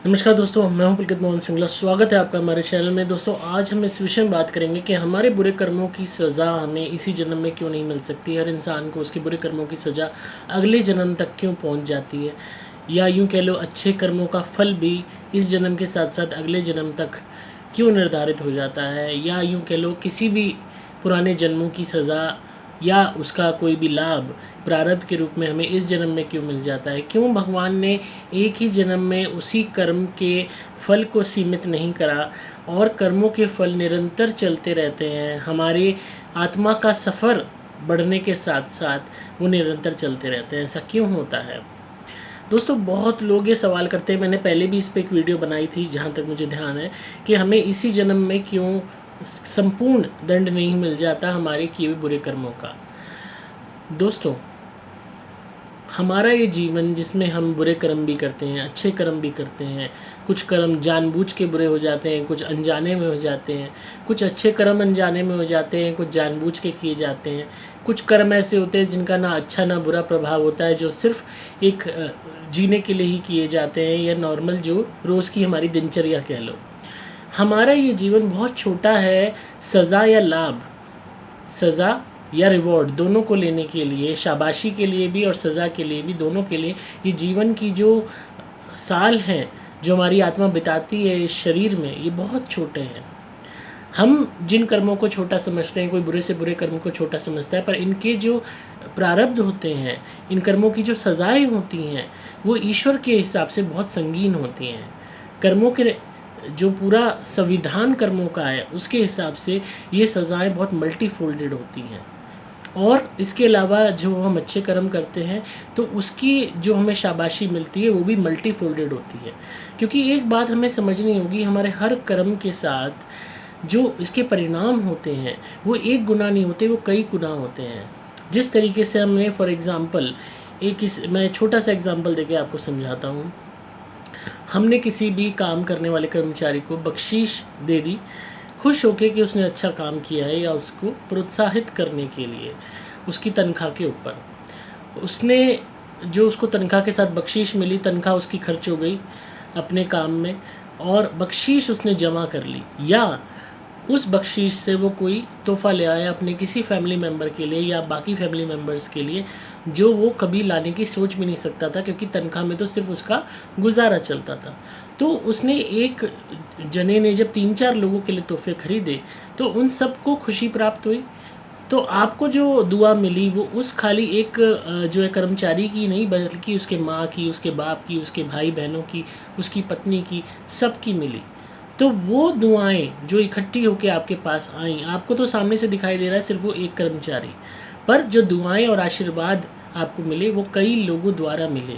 नमस्कार दोस्तों, मैं हूं पुलकित मोहन सिंगला। स्वागत है आपका हमारे चैनल में। दोस्तों, आज हम इस विषय में बात करेंगे कि हमारे बुरे कर्मों की सज़ा हमें इसी जन्म में क्यों नहीं मिल सकती। हर इंसान को उसके बुरे कर्मों की सज़ा अगले जन्म तक क्यों पहुंच जाती है, या यूं कह लो अच्छे कर्मों का फल भी इस जन्म के साथ साथ अगले जन्म तक क्यों निर्धारित हो जाता है, या यूं कह लो किसी भी पुराने जन्मों की सज़ा या उसका कोई भी लाभ प्रारब्ध के रूप में हमें इस जन्म में क्यों मिल जाता है। क्यों भगवान ने एक ही जन्म में उसी कर्म के फल को सीमित नहीं करा और कर्मों के फल निरंतर चलते रहते हैं। हमारे आत्मा का सफ़र बढ़ने के साथ साथ वो निरंतर चलते रहते हैं। ऐसा क्यों होता है दोस्तों? बहुत लोग ये सवाल करते हैं। मैंने पहले भी इस पर एक वीडियो बनाई थी, जहाँ तक मुझे ध्यान है, कि हमें इसी जन्म में क्यों संपूर्ण दंड नहीं मिल जाता हमारे किए हुए बुरे कर्मों का। दोस्तों, हमारा ये जीवन जिसमें हम बुरे कर्म भी करते हैं, अच्छे कर्म भी करते हैं, कुछ कर्म जानबूझ के बुरे हो जाते हैं, कुछ अनजाने में हो जाते हैं, कुछ अच्छे कर्म अनजाने में हो जाते हैं, कुछ जानबूझ के किए जाते हैं, कुछ कर्म ऐसे होते हैं जिनका ना अच्छा ना बुरा प्रभाव होता है, जो सिर्फ एक जीने के लिए ही किए जाते हैं, या नॉर्मल जो रोज़ की हमारी दिनचर्या कह लो। हमारा ये जीवन बहुत छोटा है सज़ा या लाभ, सज़ा या रिवॉर्ड दोनों को लेने के लिए, शाबाशी के लिए भी और सज़ा के लिए भी, दोनों के लिए ये जीवन की जो साल हैं जो हमारी आत्मा बिताती है इस शरीर में, ये बहुत छोटे हैं। हम जिन कर्मों को छोटा समझते हैं, कोई बुरे से बुरे कर्म को छोटा समझता है, पर इनके जो प्रारब्ध होते हैं, इन कर्मों की जो सज़ाएँ होती हैं, वो ईश्वर के हिसाब से बहुत संगीन होती हैं। कर्मों के जो पूरा संविधान कर्मों का है, उसके हिसाब से ये सज़ाएँ बहुत मल्टीफोल्डेड होती हैं। और इसके अलावा जो हम अच्छे कर्म करते हैं तो उसकी जो हमें शाबाशी मिलती है वो भी मल्टीफोल्डेड होती है। क्योंकि एक बात हमें समझनी होगी, हमारे हर कर्म के साथ जो इसके परिणाम होते हैं वो एक गुना नहीं होते, वो कई गुना होते हैं। जिस तरीके से हमने फॉर एग्ज़ाम्पल मैं छोटा सा एग्ज़ाम्पल देके आपको समझाता हूँ। हमने किसी भी काम करने वाले कर्मचारी को बख्शीश दे दी, खुश होके कि उसने अच्छा काम किया है, या उसको प्रोत्साहित करने के लिए उसकी तनख्वाह के ऊपर उसने जो उसको तनख्वाह के साथ बख्शीश मिली, तनख्वाह उसकी खर्च हो गई अपने काम में और बख्शीश उसने जमा कर ली, या उस बख्शीश से वो कोई तोहफ़ा ले आया अपने किसी फैमिली मेम्बर के लिए या बाकी फैमिली मेम्बर्स के लिए, जो वो कभी लाने की सोच भी नहीं सकता था, क्योंकि तनख्वाह में तो सिर्फ उसका गुजारा चलता था। तो उसने एक जने ने जब 3-4 लोगों के लिए तोहफ़े खरीदे तो उन सबको खुशी प्राप्त हुई। तो आपको जो दुआ मिली वो उस खाली एक जो है कर्मचारी की नहीं, बल्कि उसके माँ की, उसके बाप की, उसके भाई बहनों की, उसकी पत्नी की, सबकी मिली। तो वो दुआएं जो इकट्ठी होकर आपके पास आईं, आपको तो सामने से दिखाई दे रहा है सिर्फ वो एक कर्मचारी, पर जो दुआएं और आशीर्वाद आपको मिले वो कई लोगों द्वारा मिले,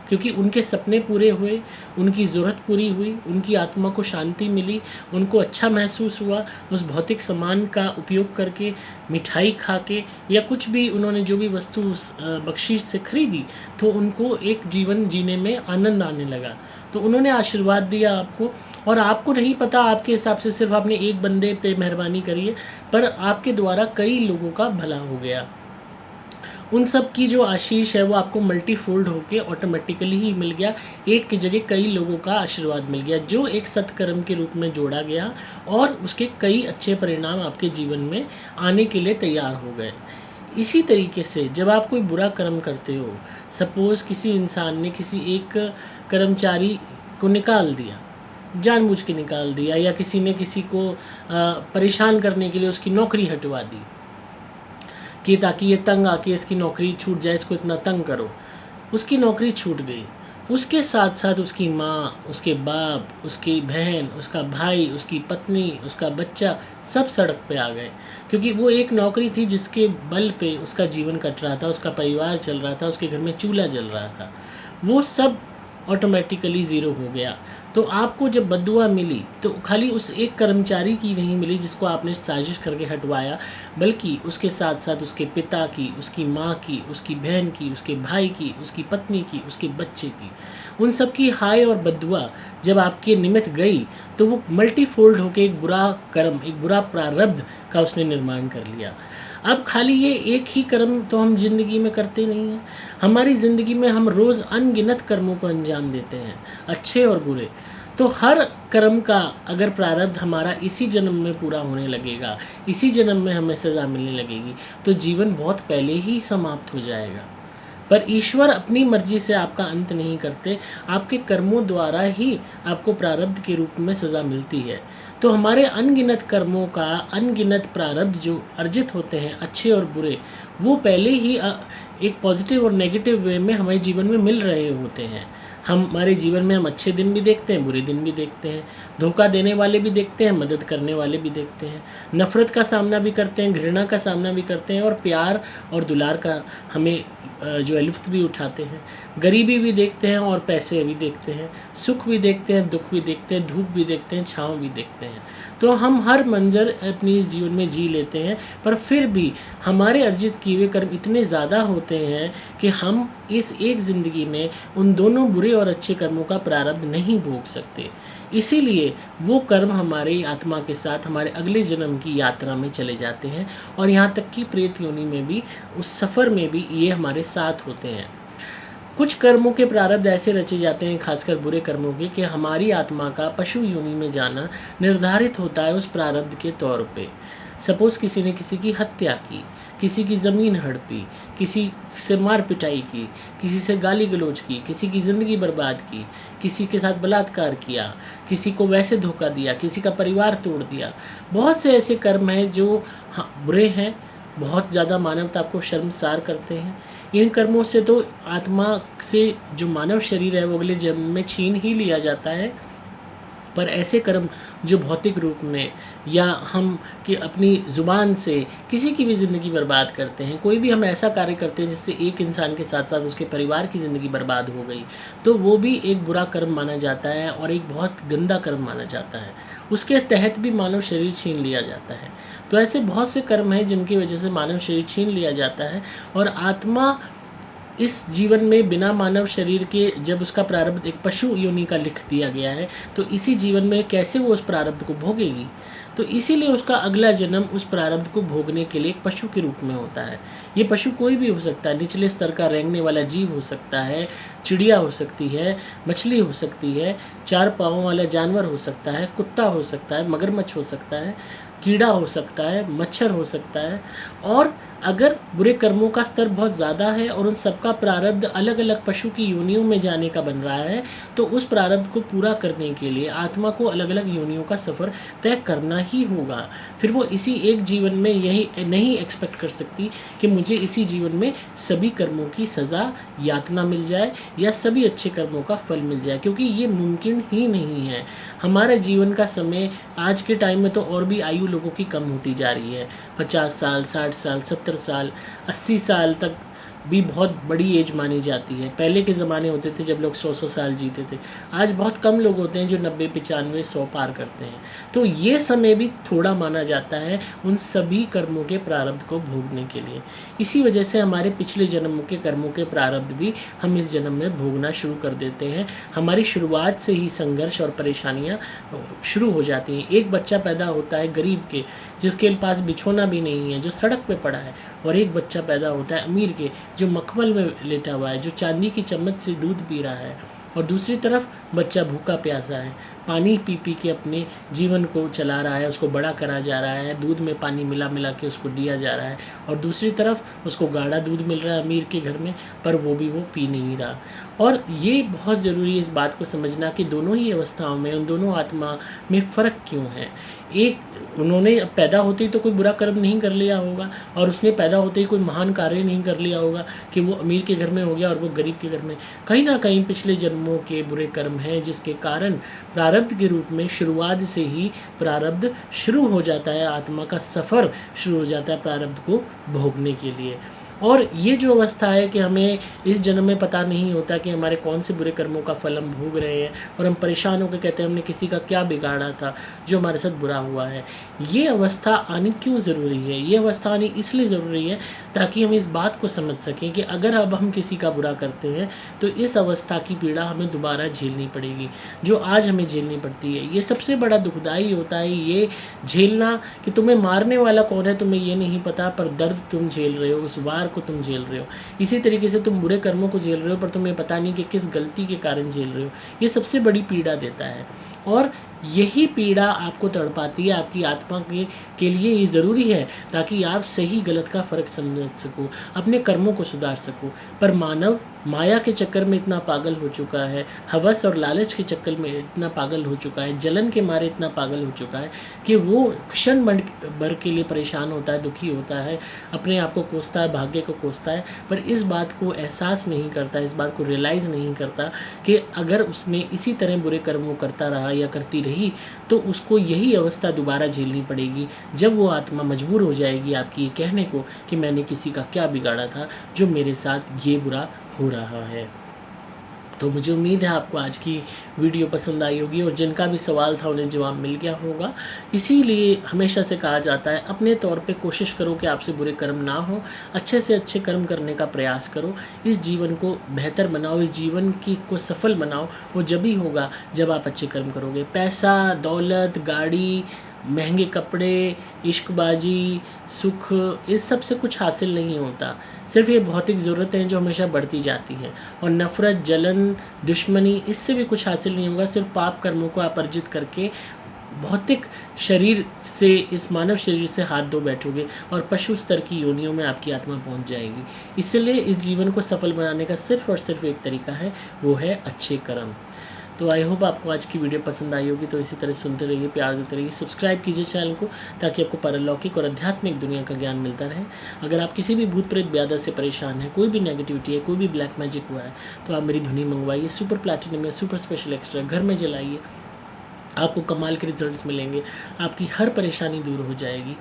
क्योंकि उनके सपने पूरे हुए, उनकी ज़रूरत पूरी हुई, उनकी आत्मा को शांति मिली, उनको अच्छा महसूस हुआ उस भौतिक सामान का उपयोग करके, मिठाई खा के, या कुछ भी उन्होंने जो भी वस्तु उस बख्शीश से खरीदी, तो उनको एक जीवन जीने में आनंद आने लगा। तो उन्होंने आशीर्वाद दिया आपको, और आपको नहीं पता, आपके हिसाब से सिर्फ आपने एक बंदे पे मेहरबानी करी है, पर आपके द्वारा कई लोगों का भला हो गया। उन सब की जो आशीष है वो आपको मल्टीफोल्ड होके ऑटोमेटिकली ही मिल गया। एक की जगह कई लोगों का आशीर्वाद मिल गया, जो एक सत्कर्म के रूप में जोड़ा गया, और उसके कई अच्छे परिणाम आपके जीवन में आने के लिए तैयार हो गए। इसी तरीके से जब आप कोई बुरा कर्म करते हो, सपोज़ किसी इंसान ने किसी एक कर्मचारी को निकाल दिया, जानबूझ के निकाल दिया, या किसी ने किसी को परेशान करने के लिए उसकी नौकरी हटवा दी कि ताकि ये तंग आके इसकी नौकरी छूट जाए, इसको इतना तंग करो। उसकी नौकरी छूट गई, उसके साथ साथ उसकी माँ, उसके बाप, उसकी बहन, उसका भाई, उसकी पत्नी, उसका बच्चा सब सड़क पे आ गए, क्योंकि वो एक नौकरी थी जिसके बल पे उसका जीवन कट रहा था, उसका परिवार चल रहा था, उसके घर में चूल्हा जल रहा था। वो सब ऑटोमेटिकली ज़ीरो हो गया। तो आपको जब बद्दुआ मिली तो खाली उस एक कर्मचारी की नहीं मिली जिसको आपने साजिश करके हटवाया, बल्कि उसके साथ साथ उसके पिता की, उसकी माँ की, उसकी बहन की, उसके भाई की, उसकी पत्नी की, उसके बच्चे की, उन सब की हाय और बद्दुआ जब आपके निमित्त गई तो वो मल्टीफोल्ड होकर एक बुरा कर्म, एक बुरा प्रारब्ध का उसने निर्माण कर लिया। अब खाली ये एक ही कर्म तो हम ज़िंदगी में करते नहीं हैं, हमारी ज़िंदगी में हम रोज़ अनगिनत कर्मों को अंजाम देते हैं, अच्छे और बुरे। तो हर कर्म का अगर प्रारब्ध हमारा इसी जन्म में पूरा होने लगेगा, इसी जन्म में हमें सज़ा मिलने लगेगी, तो जीवन बहुत पहले ही समाप्त हो जाएगा। पर ईश्वर अपनी मर्जी से आपका अंत नहीं करते, आपके कर्मों द्वारा ही आपको प्रारब्ध के रूप में सज़ा मिलती है। तो हमारे अनगिनत कर्मों का अनगिनत प्रारब्ध जो अर्जित होते हैं, अच्छे और बुरे, वो पहले ही एक पॉजिटिव और नेगेटिव वे में हमारे जीवन में मिल रहे होते हैं। हमारे जीवन में हम अच्छे दिन भी देखते हैं, बुरे दिन भी देखते हैं, धोखा देने वाले भी देखते हैं, मदद करने वाले भी देखते हैं, नफ़रत का सामना भी करते हैं, घृणा का सामना भी करते हैं, और प्यार और दुलार का हमें जो है लुत्फ़ भी उठाते हैं। गरीबी भी देखते हैं और पैसे भी देखते हैं, सुख भी देखते हैं, दुख भी देखते हैं, धूप भी देखते हैं, छाँव भी देखते हैं। तो हम हर मंज़र अपनी इस जीवन में जी लेते हैं, पर फिर भी हमारे अर्जित किए हुए कर्म इतने ज़्यादा होते हैं कि हम इस एक ज़िंदगी में उन दोनों बुरे और अच्छे कर्मों का प्रारब्ध नहीं भोग सकते। इसीलिए वो कर्म हमारी आत्मा के साथ हमारे अगले जन्म की यात्रा में चले जाते हैं, और यहाँ तक कि प्रेत योनि में भी, उस सफ़र में भी ये हमारे साथ होते हैं। कुछ कर्मों के प्रारब्ध ऐसे रचे जाते हैं, खासकर बुरे कर्मों के, कि हमारी आत्मा का पशु योनि में जाना निर्धारित होता है उस प्रारब्ध के तौर पे। सपोज़ किसी ने किसी की हत्या की, किसी की ज़मीन हड़पी, किसी से मार पिटाई की, किसी से गाली गलौज की, किसी की ज़िंदगी बर्बाद की, किसी के साथ बलात्कार किया, किसी को वैसे धोखा दिया, किसी का परिवार तोड़ दिया। बहुत से ऐसे कर्म हैं जो बुरे हैं, बहुत ज़्यादा मानवता को शर्मसार करते हैं। इन कर्मों से तो आत्मा से जो मानव शरीर है वो अगले जन्म में छीन ही लिया जाता है। पर ऐसे कर्म जो भौतिक रूप में या हम कि अपनी ज़ुबान से किसी की भी ज़िंदगी बर्बाद करते हैं, कोई भी हम ऐसा कार्य करते हैं जिससे एक इंसान के साथ साथ उसके परिवार की ज़िंदगी बर्बाद हो गई, तो वो भी एक बुरा कर्म माना जाता है और एक बहुत गंदा कर्म माना जाता है। उसके तहत भी मानव शरीर छीन लिया जाता है। तो ऐसे बहुत से कर्म हैं जिनकी वजह से मानव शरीर छीन लिया जाता है, और आत्मा इस जीवन में बिना मानव शरीर के जब उसका प्रारब्ध एक पशु योनि का लिख दिया गया है, तो इसी जीवन में कैसे वो उस प्रारब्ध को भोगेगी। तो इसीलिए उसका अगला जन्म उस प्रारब्ध को भोगने के लिए एक पशु के रूप में होता है। ये पशु कोई भी हो सकता है, निचले स्तर का रेंगने वाला जीव हो सकता है, चिड़िया हो सकती है, मछली हो सकती है, 4 पाँवों वाला जानवर हो सकता है, कुत्ता हो सकता है, मगरमच्छ हो सकता है, कीड़ा हो सकता है, मच्छर हो सकता है। और अगर बुरे कर्मों का स्तर बहुत ज़्यादा है और उन सबका प्रारब्ध अलग अलग पशु की योनियों में जाने का बन रहा है, तो उस प्रारब्ध को पूरा करने के लिए आत्मा को अलग अलग योनियों का सफ़र तय करना ही होगा। फिर वो इसी एक जीवन में यही नहीं एक्सपेक्ट कर सकती कि मुझे इसी जीवन में सभी कर्मों की सज़ा यातना मिल जाए या सभी अच्छे कर्मों का फल मिल जाए, क्योंकि ये मुमकिन ही नहीं है। हमारे जीवन का समय आज के टाइम में तो और भी आयु लोगों की कम होती जा रही है। 50 साल, 60 साल, 70 साल, 80 साल तक भी बहुत बड़ी एज मानी जाती है। पहले के ज़माने होते थे जब लोग 100-100 साल जीते थे। आज बहुत कम लोग होते हैं जो 90, 95, 100 पार करते हैं। तो ये समय भी थोड़ा माना जाता है उन सभी कर्मों के प्रारब्ध को भोगने के लिए। इसी वजह से हमारे पिछले जन्मों के कर्मों के प्रारब्ध भी हम इस जन्म में भोगना शुरू कर देते हैं। हमारी शुरुआत से ही संघर्ष और परेशानियाँ शुरू हो जाती हैं। एक बच्चा पैदा होता है गरीब के, जिसके पास बिछोना भी नहीं है, जो सड़क पे पड़ा है, और एक बच्चा पैदा होता है अमीर के, जो मखमल में लेटा हुआ है, जो चांदी की चम्मच से दूध पी रहा है। और दूसरी तरफ बच्चा भूखा प्यासा है, पानी पी पी के अपने जीवन को चला रहा है, उसको बड़ा करा जा रहा है, दूध में पानी मिला मिला के उसको दिया जा रहा है। और दूसरी तरफ उसको गाढ़ा दूध मिल रहा है अमीर के घर में, पर वो भी वो पी नहीं रहा। और ये बहुत ज़रूरी है इस बात को समझना कि दोनों ही अवस्थाओं में, उन दोनों आत्मा में फ़र्क क्यों है। एक उन्होंने पैदा होते ही तो कोई बुरा कर्म नहीं कर लिया होगा, और उसने पैदा होते ही कोई महान कार्य नहीं कर लिया होगा कि वो अमीर के घर में हो गया और वो गरीब के घर में। कहीं ना कहीं पिछले जन्मों के बुरे कर्म हैं, जिसके कारण प्रारब्ध के रूप में शुरुआत से ही प्रारब्ध शुरू हो जाता है, आत्मा का सफ़र शुरू हो जाता है प्रारब्ध को भोगने के लिए। और ये जो अवस्था है कि हमें इस जन्म में पता नहीं होता कि हमारे कौन से बुरे कर्मों का फल हम भोग रहे हैं, और हम परेशान होकर कहते हैं हमने किसी का क्या बिगाड़ा था जो हमारे साथ बुरा हुआ है। ये अवस्था आनी क्यों ज़रूरी है? ये अवस्था आनी इसलिए ज़रूरी है ताकि हम इस बात को समझ सकें कि अगर अब हम किसी का बुरा करते हैं तो इस अवस्था की पीड़ा हमें दोबारा झेलनी पड़ेगी, जो आज हमें झेलनी पड़ती है। ये सबसे बड़ा दुखदाई होता है, ये झेलना कि तुम्हें मारने वाला कौन है तुम्हें ये नहीं पता, पर दर्द तुम झेल रहे हो, उस वार को तुम झेल रहे हो। इसी तरीके से तुम बुरे कर्मों को झेल रहे हो पर तुम्हें पता नहीं कि किस गलती के कारण झेल रहे हो। ये सबसे बड़ी पीड़ा देता है, और यही पीड़ा आपको तड़पाती है। आपकी आत्मा के लिए ये ज़रूरी है ताकि आप सही गलत का फ़र्क समझ सको, अपने कर्मों को सुधार सको। पर मानव माया के चक्कर में इतना पागल हो चुका है, हवस और लालच के चक्कर में इतना पागल हो चुका है, जलन के मारे इतना पागल हो चुका है कि वो क्षण भर के लिए परेशान होता है, दुखी होता है, अपने आप को कोसता है, भाग्य को कोसता है, पर इस बात को एहसास नहीं करता, इस बात को रियलाइज़ नहीं करता कि अगर उसने इसी तरह बुरे कर्मों करता रहा या करती रही तो उसको यही अवस्था दोबारा झेलनी पड़ेगी, जब वो आत्मा मजबूर हो जाएगी आपकी ये कहने को कि मैंने किसी का क्या बिगाड़ा था जो मेरे साथ ये बुरा हो रहा है। तो मुझे उम्मीद है आपको आज की वीडियो पसंद आई होगी, और जिनका भी सवाल था उन्हें जवाब मिल गया होगा। इसीलिए हमेशा से कहा जाता है अपने तौर पे कोशिश करो कि आपसे बुरे कर्म ना हो, अच्छे से अच्छे कर्म करने का प्रयास करो, इस जीवन को बेहतर बनाओ, इस जीवन को सफल बनाओ। वो जब ही होगा जब आप अच्छे कर्म करोगे। पैसा, दौलत, गाड़ी, महंगे कपड़े, इश्कबाजी, सुख, इस सब से कुछ हासिल नहीं होता। सिर्फ ये भौतिक ज़रूरतें हैं जो हमेशा बढ़ती जाती हैं, और नफ़रत, जलन, दुश्मनी, इससे भी कुछ हासिल नहीं होगा। सिर्फ पाप कर्मों को आप अर्जित करके भौतिक शरीर से, इस मानव शरीर से हाथ धो बैठोगे और पशु स्तर की योनियों में आपकी आत्मा पहुंच जाएगी। इसलिए इस जीवन को सफल बनाने का सिर्फ और सिर्फ एक तरीका है, वो है अच्छे कर्म। तो आई होप आपको आज की वीडियो पसंद आई होगी। तो इसी तरह सुनते रहिए, प्यार देते रहिए, सब्सक्राइब कीजिए चैनल को ताकि आपको पारलौकिक और आध्यात्मिक दुनिया का ज्ञान मिलता रहे। अगर आप किसी भी भूत प्रेत ब्यादा से परेशान हैं, कोई भी नेगेटिविटी है, कोई भी ब्लैक मैजिक हुआ है, तो आप मेरी धुनी मंगवाइए, सुपर प्लैटिनम या सुपर स्पेशल एक्स्ट्रा घर में जलाइए, आपको कमाल के रिजल्ट्स मिलेंगे, आपकी हर परेशानी दूर हो जाएगी।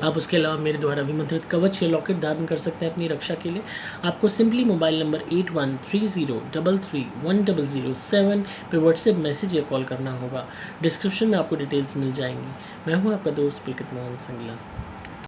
आप उसके अलावा मेरे द्वारा अभिमंत्रित कवच या लॉकेट धारण कर सकते हैं अपनी रक्षा के लिए। आपको सिंपली मोबाइल नंबर 8130331007 पे व्हाट्सएप मैसेज या कॉल करना होगा। डिस्क्रिप्शन में आपको डिटेल्स मिल जाएंगी। मैं हूं आपका दोस्त पुलकित मोहन सिंगला।